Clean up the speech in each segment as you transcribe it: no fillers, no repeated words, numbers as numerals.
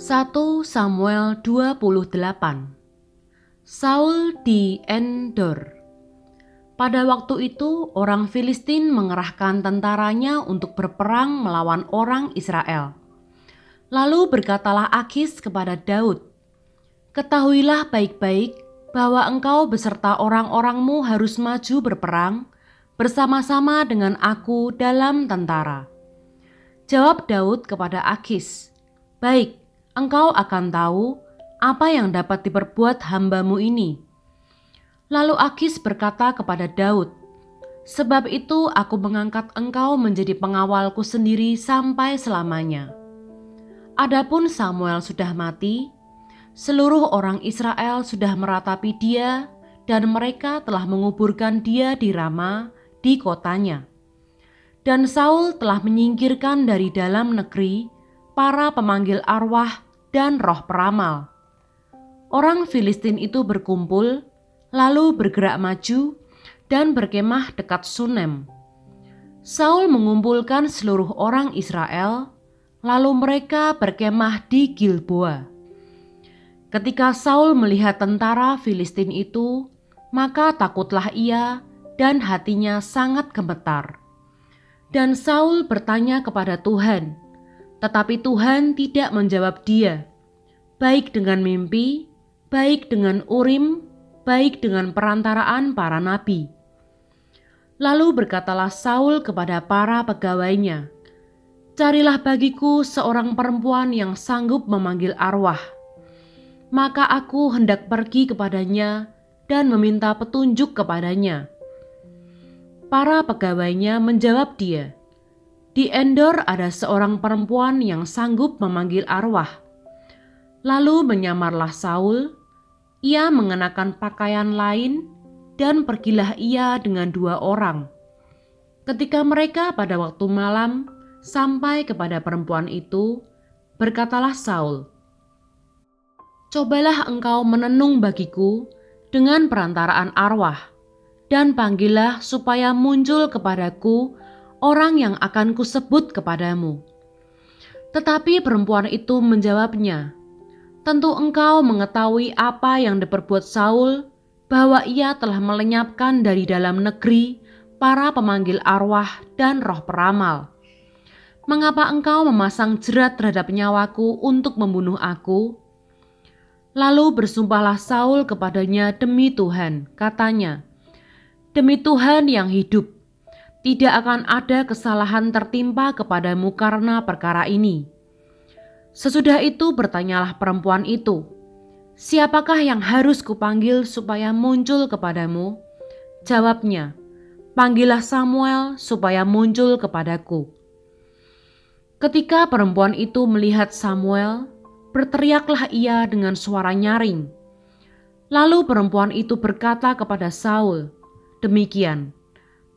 1 Samuel 28. Saul di Endor. Pada waktu itu orang Filistin mengerahkan tentaranya untuk berperang melawan orang Israel. Lalu berkatalah Akis kepada Daud, "Ketahuilah baik-baik bahwa engkau beserta orang-orangmu harus maju berperang bersama-sama dengan aku dalam tentara." Jawab Daud kepada Akis, "Baik, engkau akan tahu apa yang dapat diperbuat hambamu ini." Lalu Akis berkata kepada Daud, "Sebab itu aku mengangkat engkau menjadi pengawalku sendiri sampai selamanya." Adapun Samuel sudah mati, seluruh orang Israel sudah meratapi dia dan mereka telah menguburkan dia di Rama di kotanya. Dan Saul telah menyingkirkan dari dalam negeri para pemanggil arwah dan roh peramal. Orang Filistin itu berkumpul, lalu bergerak maju dan berkemah dekat Sunem. Saul mengumpulkan seluruh orang Israel, lalu mereka berkemah di Gilboa. Ketika Saul melihat tentara Filistin itu, maka takutlah ia dan hatinya sangat gemetar. Dan Saul bertanya kepada Tuhan, tetapi Tuhan tidak menjawab dia, baik dengan mimpi, baik dengan Urim, baik dengan perantaraan para nabi. Lalu berkatalah Saul kepada para pegawainya, "Carilah bagiku seorang perempuan yang sanggup memanggil arwah." Maka aku hendak pergi kepadanya dan meminta petunjuk kepadanya. Para pegawainya menjawab dia, "Di Endor ada seorang perempuan yang sanggup memanggil arwah." Lalu menyamarlah Saul, ia mengenakan pakaian lain dan pergilah ia dengan 2 orang. Ketika mereka pada waktu malam sampai kepada perempuan itu, berkatalah Saul, "Cobalah engkau menenung bagiku dengan perantaraan arwah, dan panggillah supaya muncul kepadaku orang yang akan kusebut kepadamu." Tetapi perempuan itu menjawabnya, "Tentu engkau mengetahui apa yang diperbuat Saul, bahwa ia telah melenyapkan dari dalam negeri para pemanggil arwah dan roh peramal. Mengapa engkau memasang jerat terhadap nyawaku untuk membunuh aku?" Lalu bersumpahlah Saul kepadanya demi Tuhan, katanya, "Demi Tuhan yang hidup, tidak akan ada kesalahan tertimpa kepadamu karena perkara ini." Sesudah itu bertanyalah perempuan itu, "Siapakah yang harus kupanggil supaya muncul kepadamu?" Jawabnya, "Panggillah Samuel supaya muncul kepadaku." Ketika perempuan itu melihat Samuel, berteriaklah ia dengan suara nyaring. Lalu perempuan itu berkata kepada Saul, "Demikian,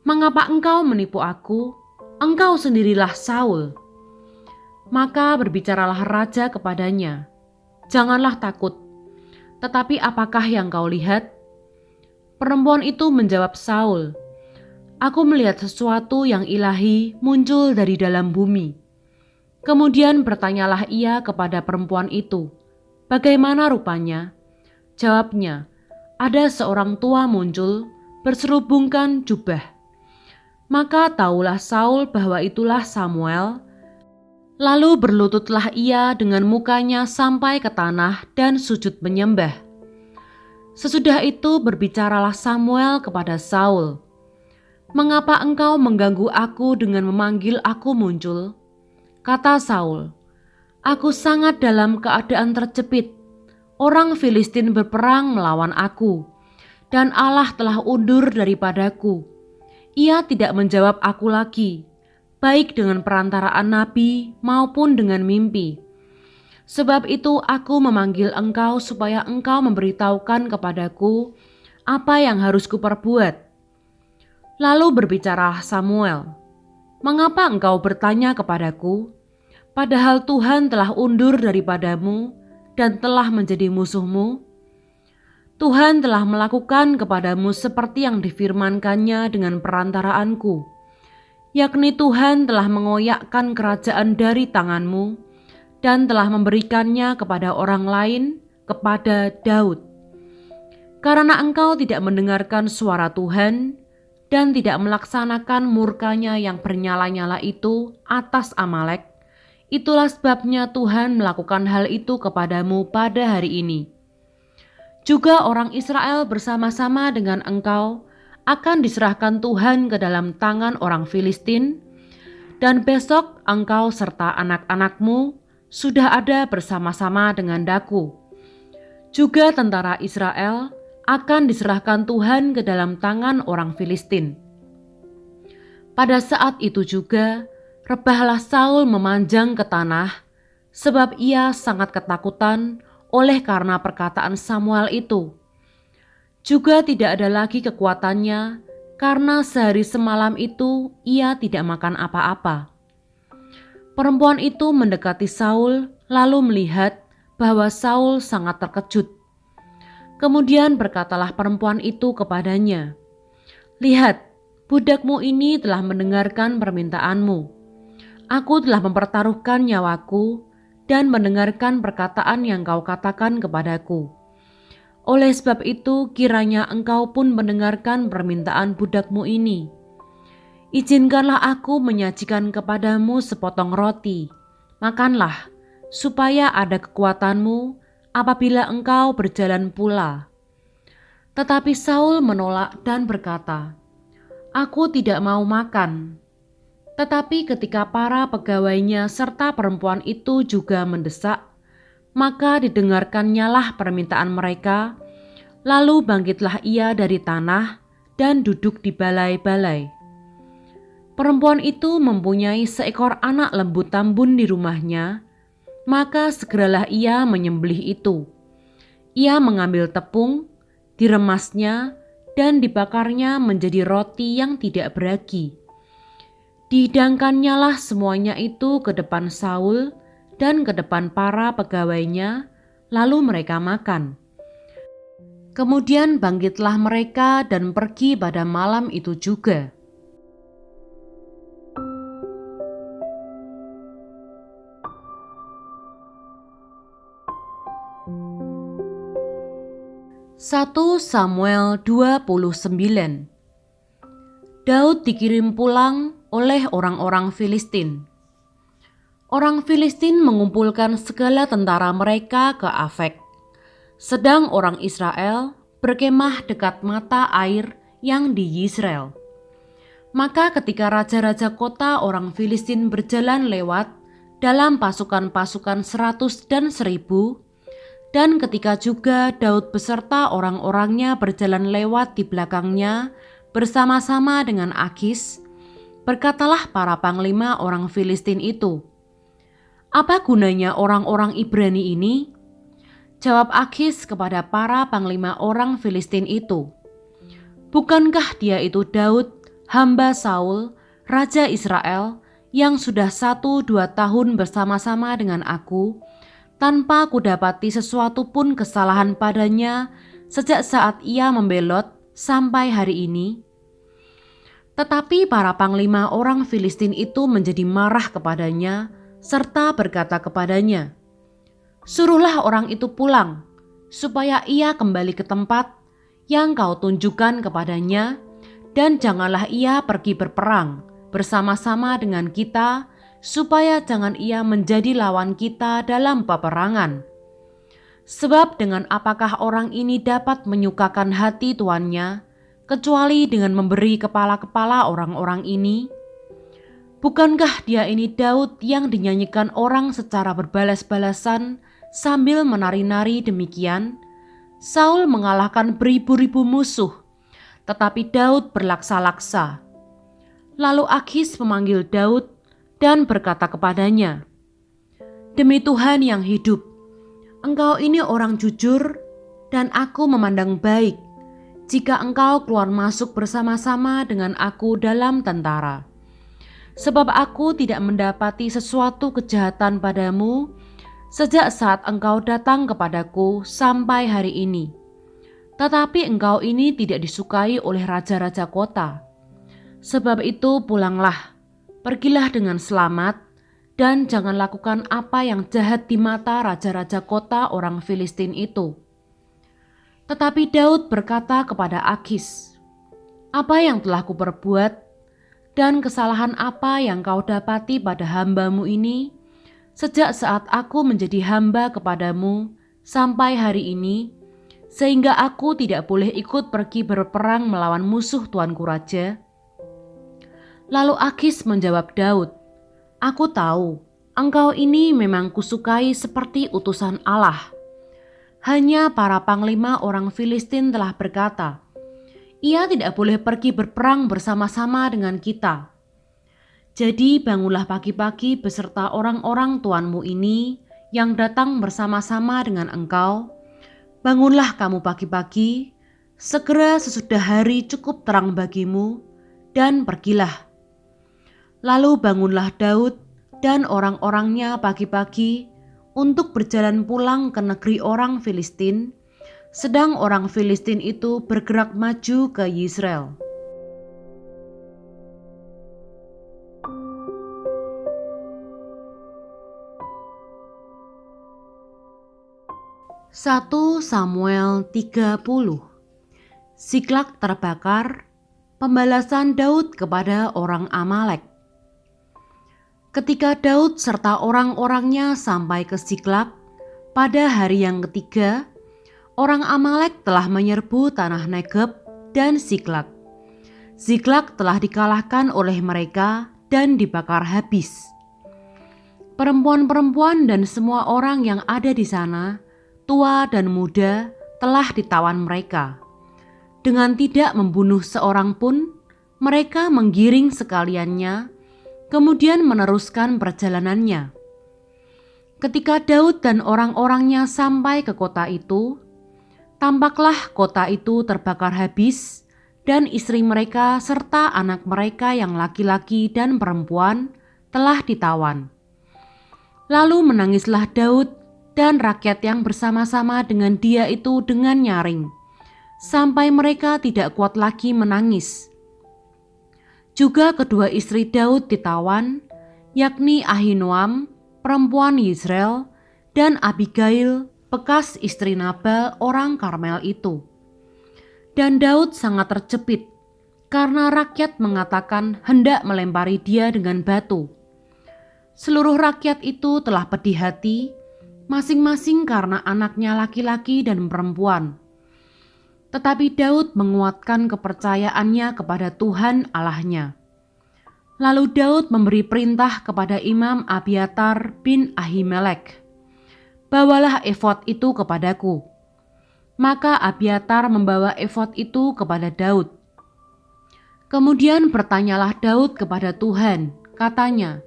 mengapa engkau menipu aku? Engkau sendirilah Saul." Maka berbicaralah raja kepadanya, "Janganlah takut, tetapi apakah yang kau lihat?" Perempuan itu menjawab Saul, "Aku melihat sesuatu yang ilahi muncul dari dalam bumi." Kemudian bertanyalah ia kepada perempuan itu, "Bagaimana rupanya?" Jawabnya, "Ada seorang tua muncul, berserubungkan jubah." Maka taulah Saul bahwa itulah Samuel. Lalu berlututlah ia dengan mukanya sampai ke tanah dan sujud menyembah. Sesudah itu berbicaralah Samuel kepada Saul, "Mengapa engkau mengganggu aku dengan memanggil aku muncul?" Kata Saul, "Aku sangat dalam keadaan terjepit. Orang Filistin berperang melawan aku, dan Allah telah undur daripadaku. Ia tidak menjawab aku lagi, baik dengan perantaraan nabi maupun dengan mimpi. Sebab itu aku memanggil engkau supaya engkau memberitahukan kepadaku apa yang harus kuperbuat." Lalu berbicara Samuel, "Mengapa engkau bertanya kepadaku? Padahal Tuhan telah undur daripadamu dan telah menjadi musuhmu. Tuhan telah melakukan kepadamu seperti yang difirmankannya dengan perantaraanku, yakni Tuhan telah mengoyakkan kerajaan dari tanganmu dan telah memberikannya kepada orang lain, kepada Daud. Karena engkau tidak mendengarkan suara Tuhan dan tidak melaksanakan murkanya yang bernyala-nyala itu atas Amalek, itulah sebabnya Tuhan melakukan hal itu kepadamu pada hari ini. Juga orang Israel bersama-sama dengan engkau akan diserahkan Tuhan ke dalam tangan orang Filistin, dan besok engkau serta anak-anakmu sudah ada bersama-sama dengan daku. Juga tentara Israel akan diserahkan Tuhan ke dalam tangan orang Filistin. Pada saat itu juga, rebahlah Saul memanjang ke tanah, sebab ia sangat ketakutan oleh karena perkataan Samuel itu. Juga tidak ada lagi kekuatannya, karena sehari semalam itu ia tidak makan apa-apa. Perempuan itu mendekati Saul, lalu melihat bahwa Saul sangat terkejut. Kemudian berkatalah perempuan itu kepadanya, "Lihat, budakmu ini telah mendengarkan permintaanmu. Aku telah mempertaruhkan nyawaku dan mendengarkan perkataan yang kau katakan kepadaku. Oleh sebab itu, kiranya engkau pun mendengarkan permintaan budakmu ini. Izinkanlah aku menyajikan kepadamu sepotong roti. Makanlah, supaya ada kekuatanmu apabila engkau berjalan pula." Tetapi Saul menolak dan berkata, "Aku tidak mau makan." Tetapi ketika para pegawainya serta perempuan itu juga mendesak, maka didengarkannyalah permintaan mereka, lalu bangkitlah ia dari tanah dan duduk di balai-balai. Perempuan itu mempunyai seekor anak lembu tambun di rumahnya, maka segeralah ia menyembelih itu. Ia mengambil tepung, diremasnya, dan dibakarnya menjadi roti yang tidak beragi. Dihidangkannyalah semuanya itu ke depan Saul dan ke depan para pegawainya, lalu mereka makan. Kemudian bangkitlah mereka dan pergi pada malam itu juga. Satu Samuel 29. Daud dikirim pulang oleh orang-orang Filistin. Orang Filistin mengumpulkan segala tentara mereka ke Afek, sedang orang Israel berkemah dekat mata air yang di Yisrael. Maka ketika raja-raja kota orang Filistin berjalan lewat dalam pasukan-pasukan 100 dan 1000, dan ketika juga Daud beserta orang-orangnya berjalan lewat di belakangnya bersama-sama dengan Akis, berkatalah para panglima orang Filistin itu, "Apa gunanya orang-orang Ibrani ini?" Jawab Akis kepada para panglima orang Filistin itu, "Bukankah dia itu Daud, hamba Saul, raja Israel, yang sudah 1-2 tahun bersama-sama dengan aku, tanpa kudapati sesuatu pun kesalahan padanya sejak saat ia membelot sampai hari ini?" Tetapi para panglima orang Filistin itu menjadi marah kepadanya, serta berkata kepadanya, "Suruhlah orang itu pulang, supaya ia kembali ke tempat yang kau tunjukkan kepadanya, dan janganlah ia pergi berperang bersama-sama dengan kita, supaya jangan ia menjadi lawan kita dalam peperangan. Sebab dengan apakah orang ini dapat menyukakan hati tuannya, kecuali dengan memberi kepala-kepala orang-orang ini? Bukankah dia ini Daud yang dinyanyikan orang secara berbalas-balasan sambil menari-nari demikian? Saul mengalahkan beribu-ribu musuh, tetapi Daud berlaksa-laksa." Lalu Akis memanggil Daud dan berkata kepadanya, "Demi Tuhan yang hidup, engkau ini orang jujur, dan aku memandang baik jika engkau keluar masuk bersama-sama dengan aku dalam tentara. Sebab aku tidak mendapati sesuatu kejahatan padamu sejak saat engkau datang kepadaku sampai hari ini. Tetapi engkau ini tidak disukai oleh raja-raja kota. Sebab itu pulanglah, pergilah dengan selamat, dan jangan lakukan apa yang jahat di mata raja-raja kota orang Filistin itu." Tetapi Daud berkata kepada Akis, "Apa yang telah kuperbuat dan kesalahan apa yang kau dapati pada hambamu ini sejak saat aku menjadi hamba kepadamu sampai hari ini, sehingga aku tidak boleh ikut pergi berperang melawan musuh tuanku raja?" Lalu Akis menjawab Daud, "Aku tahu engkau ini memang kusukai seperti utusan Allah. Hanya para panglima orang Filistin telah berkata, 'Ia tidak boleh pergi berperang bersama-sama dengan kita.' Jadi bangunlah pagi-pagi beserta orang-orang tuanmu ini yang datang bersama-sama dengan engkau. Bangunlah kamu pagi-pagi, segera sesudah hari cukup terang bagimu, dan pergilah." Lalu bangunlah Daud dan orang-orangnya pagi-pagi untuk berjalan pulang ke negeri orang Filistin, sedang orang Filistin itu bergerak maju ke Yisrael. Satu Samuel 30. Siklak terbakar, pembalasan Daud kepada orang Amalek. Ketika Daud serta orang-orangnya sampai ke Siklak, pada hari yang ketiga, orang Amalek telah menyerbu tanah Negeb dan Siklak. Siklak telah dikalahkan oleh mereka dan dibakar habis. Perempuan-perempuan dan semua orang yang ada di sana, tua dan muda, telah ditawan mereka. Dengan tidak membunuh seorang pun, mereka menggiring sekaliannya, kemudian meneruskan perjalanannya. Ketika Daud dan orang-orangnya sampai ke kota itu, tampaklah kota itu terbakar habis dan istri mereka serta anak mereka yang laki-laki dan perempuan telah ditawan. Lalu menangislah Daud dan rakyat yang bersama-sama dengan dia itu dengan nyaring, sampai mereka tidak kuat lagi menangis. Juga kedua istri Daud ditawan, yakni Ahinoam, perempuan Yisrael, dan Abigail, bekas istri Nabal orang Karmel itu. Dan Daud sangat terjepit, karena rakyat mengatakan hendak melempari dia dengan batu. Seluruh rakyat itu telah pedih hati, masing-masing karena anaknya laki-laki dan perempuan. Tetapi Daud menguatkan kepercayaannya kepada Tuhan Allahnya. Lalu Daud memberi perintah kepada Imam Abiatar bin Ahimelek, "Bawalah efod itu kepadaku." Maka Abiatar membawa efod itu kepada Daud. Kemudian bertanyalah Daud kepada Tuhan, katanya,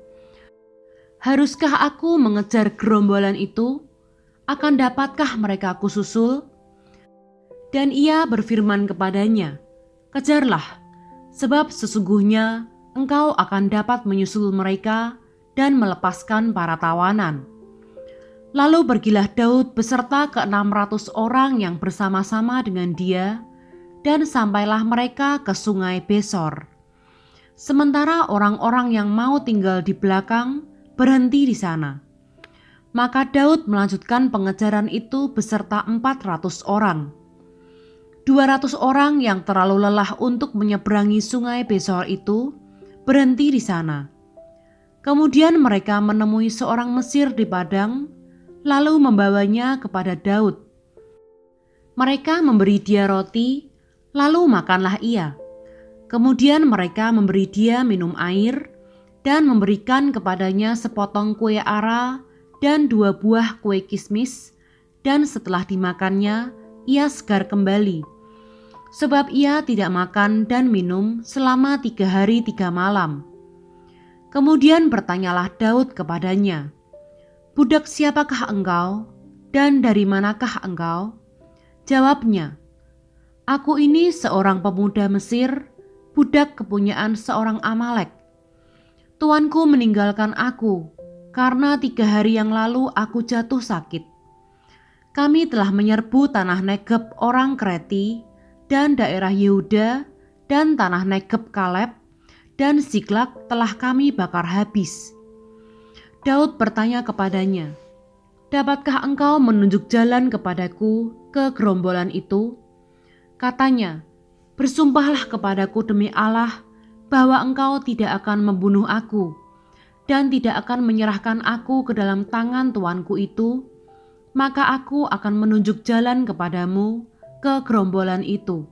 "Haruskah aku mengejar gerombolan itu? Akan dapatkah mereka kususul?" Dan ia berfirman kepadanya, "Kejarlah, sebab sesungguhnya engkau akan dapat menyusul mereka dan melepaskan para tawanan." Lalu pergilah Daud beserta ke-600 orang yang bersama-sama dengan dia, dan sampailah mereka ke sungai Besor. Sementara orang-orang yang mau tinggal di belakang berhenti di sana. Maka Daud melanjutkan pengejaran itu beserta 400 orang. 200 orang yang terlalu lelah untuk menyeberangi sungai Besor itu berhenti di sana. Kemudian mereka menemui seorang Mesir di padang, lalu membawanya kepada Daud. Mereka memberi dia roti, lalu makanlah ia. Kemudian mereka memberi dia minum air dan memberikan kepadanya sepotong kue ara dan 2 buah kue kismis, dan setelah dimakannya ia segar kembali, sebab ia tidak makan dan minum selama 3 hari 3 malam. Kemudian bertanyalah Daud kepadanya, "Budak siapakah engkau dan dari manakah engkau?" Jawabnya, "Aku ini seorang pemuda Mesir, budak kepunyaan seorang Amalek. Tuanku meninggalkan aku karena 3 hari yang lalu aku jatuh sakit. Kami telah menyerbu tanah Negeb orang Kreti dan daerah Yehuda dan tanah Negeb Kaleb, dan Siklak telah kami bakar habis. Daud bertanya kepadanya, "Dapatkah engkau menunjuk jalan kepadaku ke gerombolan itu?" Katanya, "Bersumpahlah kepadaku demi Allah bahwa engkau tidak akan membunuh aku dan tidak akan menyerahkan aku ke dalam tangan tuanku itu, maka aku akan menunjuk jalan kepadamu ke gerombolan itu."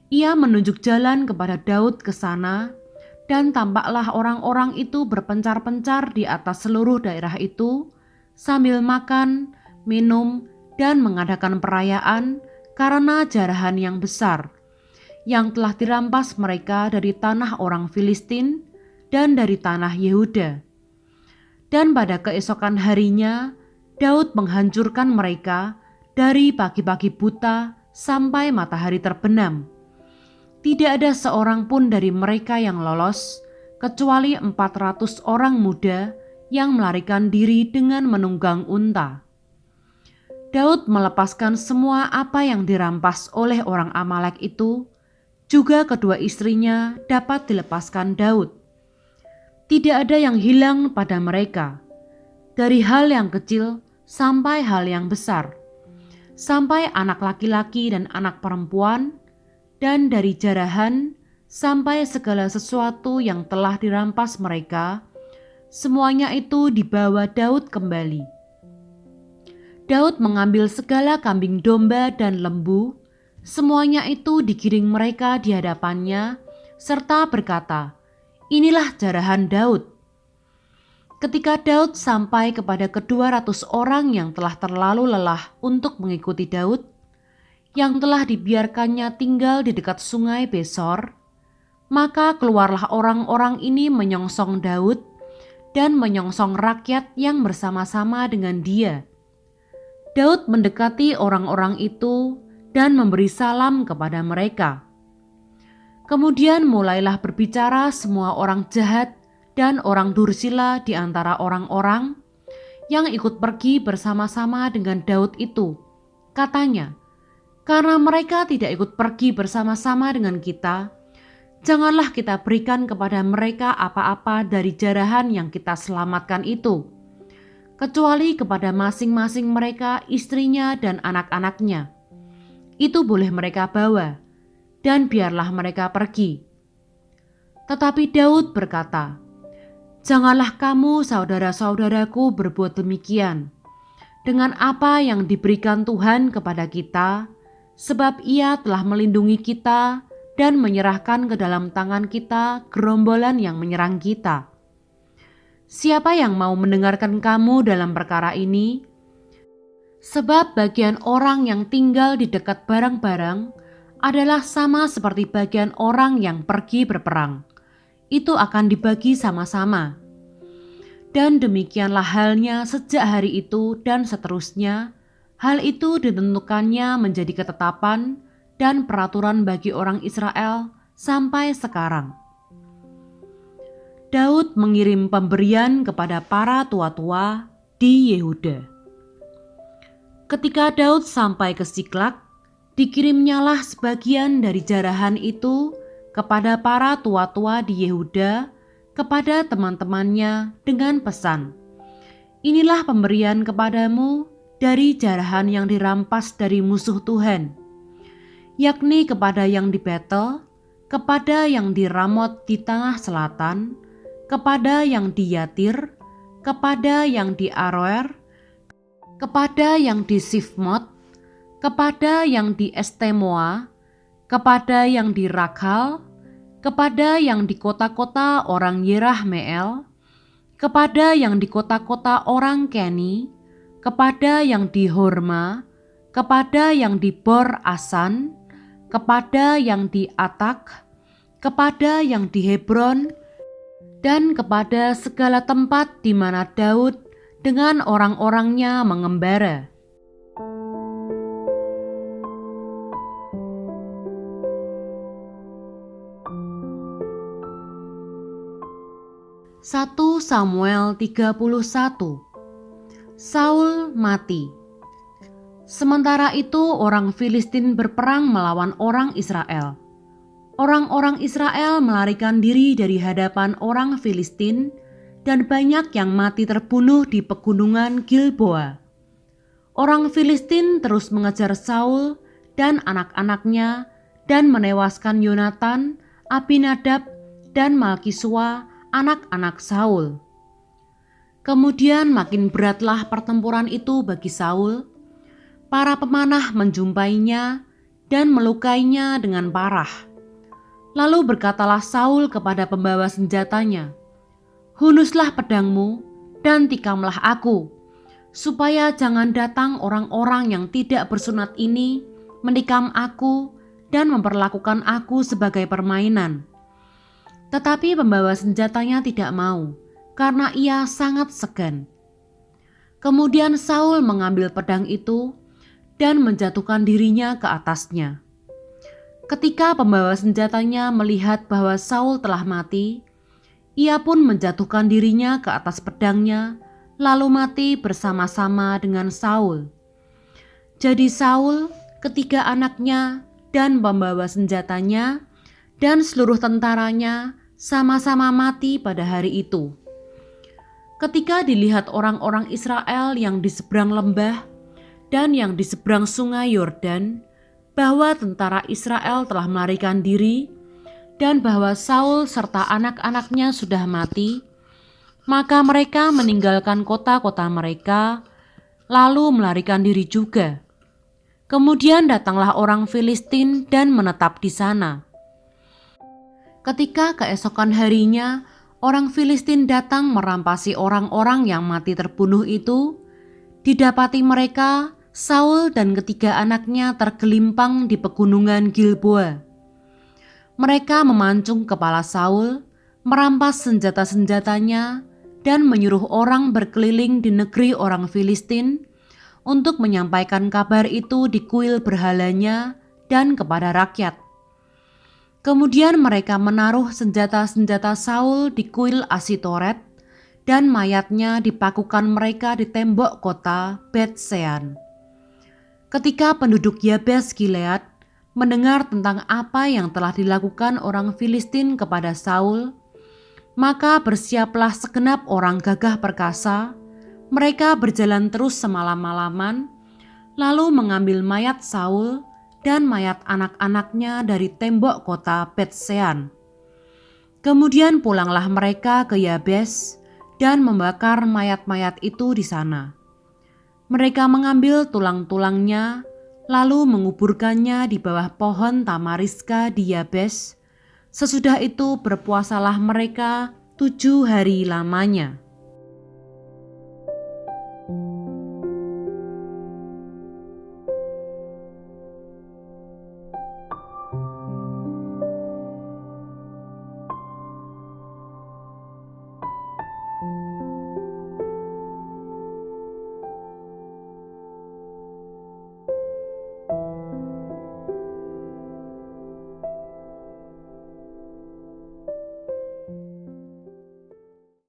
Ia menunjuk jalan kepada Daud ke sana, dan tampaklah orang-orang itu berpencar-pencar di atas seluruh daerah itu, sambil makan, minum, dan mengadakan perayaan karena jarahan yang besar, yang telah dirampas mereka dari tanah orang Filistin dan dari tanah Yehuda. Dan pada keesokan harinya, Daud menghancurkan mereka dari pagi-pagi buta sampai matahari terbenam. Tidak ada seorang pun dari mereka yang lolos, kecuali 400 orang muda yang melarikan diri dengan menunggang unta. Daud melepaskan semua apa yang dirampas oleh orang Amalek itu, juga kedua istrinya dapat dilepaskan Daud. Tidak ada yang hilang pada mereka, dari hal yang kecil sampai hal yang besar, sampai anak laki-laki dan anak perempuan, dan dari jarahan sampai segala sesuatu yang telah dirampas mereka, semuanya itu dibawa Daud kembali. Daud mengambil segala kambing domba dan lembu, semuanya itu digiring mereka di hadapannya, serta berkata, "Inilah jarahan Daud." Ketika Daud sampai kepada ke-200 orang yang telah terlalu lelah untuk mengikuti Daud, yang telah dibiarkannya tinggal di dekat sungai Besor, maka keluarlah orang-orang ini menyongsong Daud dan menyongsong rakyat yang bersama-sama dengan dia. Daud mendekati orang-orang itu dan memberi salam kepada mereka. Kemudian mulailah berbicara semua orang jahat dan orang dursila di antara orang-orang yang ikut pergi bersama-sama dengan Daud itu. Katanya, "Karena mereka tidak ikut pergi bersama-sama dengan kita, janganlah kita berikan kepada mereka apa-apa dari jarahan yang kita selamatkan itu, kecuali kepada masing-masing mereka istrinya dan anak-anaknya. Itu boleh mereka bawa, dan biarlah mereka pergi." Tetapi Daud berkata, "Janganlah kamu saudara-saudaraku berbuat demikian dengan apa yang diberikan Tuhan kepada kita, sebab Ia telah melindungi kita dan menyerahkan ke dalam tangan kita gerombolan yang menyerang kita. Siapa yang mau mendengarkan kamu dalam perkara ini? Sebab bagian orang yang tinggal di dekat barang-barang adalah sama seperti bagian orang yang pergi berperang. Itu akan dibagi sama-sama. Dan demikianlah halnya sejak hari itu dan seterusnya. Hal itu ditentukannya menjadi ketetapan dan peraturan bagi orang Israel sampai sekarang." Daud mengirim pemberian kepada para tua-tua di Yehuda. Ketika Daud sampai ke Siklak, dikirimnyalah sebagian dari jarahan itu kepada para tua-tua di Yehuda, kepada teman-temannya dengan pesan, "Inilah pemberian kepadamu dari jarahan yang dirampas dari musuh Tuhan, yakni kepada yang di Betel, kepada yang di Ramot di tengah selatan, kepada yang di Yatir, kepada yang di Aroer, kepada yang di Sifmot, kepada yang di Estemoa, kepada yang di Rakhal, kepada yang di kota-kota orang Yerahmeel, kepada yang di kota-kota orang Keni, kepada yang di Horma, kepada yang di Bor Asan, kepada yang di Atak, kepada yang di Hebron, dan kepada segala tempat di mana Daud dengan orang-orangnya mengembara. Satu Samuel 31. Saul mati. Sementara itu orang Filistin berperang melawan orang Israel. Orang-orang Israel melarikan diri dari hadapan orang Filistin dan banyak yang mati terbunuh di pegunungan Gilboa. Orang Filistin terus mengejar Saul dan anak-anaknya dan menewaskan Yonatan, Abinadab, dan Malkisua, anak-anak Saul. Kemudian makin beratlah pertempuran itu bagi Saul. Para pemanah menjumpainya dan melukainya dengan parah. Lalu berkatalah Saul kepada pembawa senjatanya, "Hunuslah pedangmu dan tikamlah aku, supaya jangan datang orang-orang yang tidak bersunat ini menikam aku dan memperlakukan aku sebagai permainan." Tetapi pembawa senjatanya tidak mau, karena ia sangat segan. Kemudian Saul mengambil pedang itu dan menjatuhkan dirinya ke atasnya. Ketika pembawa senjatanya melihat bahwa Saul telah mati, ia pun menjatuhkan dirinya ke atas pedangnya, lalu mati bersama-sama dengan Saul. Jadi Saul, ketiga anaknya, dan pembawa senjatanya, dan seluruh tentaranya sama-sama mati pada hari itu. Ketika dilihat orang-orang Israel yang di seberang lembah dan yang di seberang sungai Yordan, bahwa tentara Israel telah melarikan diri dan bahwa Saul serta anak-anaknya sudah mati, maka mereka meninggalkan kota-kota mereka, lalu melarikan diri juga. Kemudian datanglah orang Filistin dan menetap di sana. Ketika keesokan harinya, orang Filistin datang merampasi orang-orang yang mati terbunuh itu. Didapati mereka, Saul dan ketiga anaknya tergelimpang di pegunungan Gilboa. Mereka memancung kepala Saul, merampas senjata-senjatanya, dan menyuruh orang berkeliling di negeri orang Filistin untuk menyampaikan kabar itu di kuil berhalanya dan kepada rakyat. Kemudian mereka menaruh senjata-senjata Saul di kuil Asitoret, dan mayatnya dipakukan mereka di tembok kota Bet-Sean. Ketika penduduk Yabes Gilead mendengar tentang apa yang telah dilakukan orang Filistin kepada Saul, maka bersiaplah segenap orang gagah perkasa. Mereka berjalan terus semalam-malaman, lalu mengambil mayat Saul dan mayat anak-anaknya dari tembok kota Bet-Sean. Kemudian pulanglah mereka ke Yabes dan membakar mayat-mayat itu di sana. Mereka mengambil tulang-tulangnya, lalu menguburkannya di bawah pohon tamariska di Yabes. Sesudah itu berpuasalah mereka 7 hari lamanya.